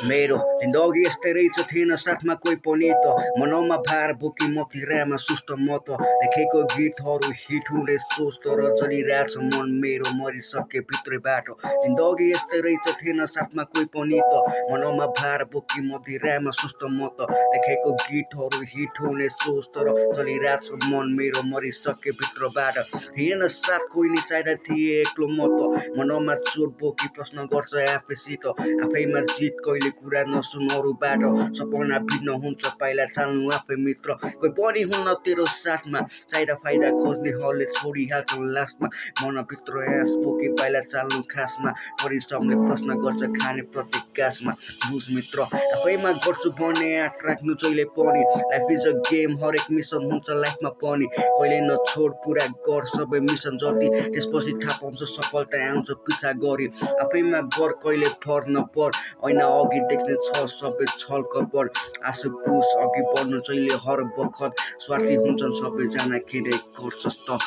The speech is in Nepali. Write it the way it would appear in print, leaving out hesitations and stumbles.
मेरो जिन्दगी यस्तै रहेछ थिएन साथमा कोही पनि त मनौमा भार बोकी मतिरामा सुस्त म त लेखेको गीतहरू हिट हुने सोच तर जलिरहेछ मन मेरो मरिसके भित्रैबाट जिन्दगी यस्तै रहेछ थिएन साथमा कोही पनि त मनौमा भार बोकी मतिरामा सुस्त म त लेखेको गीतहरू हिट हुने सोच तर जलिरहेछ मन मेरो मरिसके भित्रबाट थिएन साथ कोही नि चाहिँदा थिए एक्लो म त मनौमा चोट बोकी प्रश्न गर्छ आफैसित आफैमा जित कहिले कुरा नसुन अरूबाट सपना भिन्न हुन्छ पाइला चाल्नु आफै मित्र कोही पनि हुन्न तेरो साथमा चाहिँदा फाइदा खोज्नेहरूले छोडिहाल्छन् लास्टमा मनभित्र आँस बोकी पाइला चाल्नु खासमा परिश्रमले प्रश्न गर्छ खाने प्रत्येक गाँसमा बुझ मित्र आफैमा गर्छु भने आँट राख्नु जहिले पनि लाइफ इज अ गेम हरेक मिसन हुन्छ लाइफमा पनि कहिले नछोड पुरा गर सबै मिसन जति त्यसपछि थाहा पाउँछ सफलता आउँछ पिछा गरी आफैमा गर कहिले फर नपर ऐना अघि देख्ने छ सबै छल कपड आँसु पुस अघि बढ्नु जहिले हर बखत स्वार्थी हुन्छन् सबैजना के रे गर्छस् त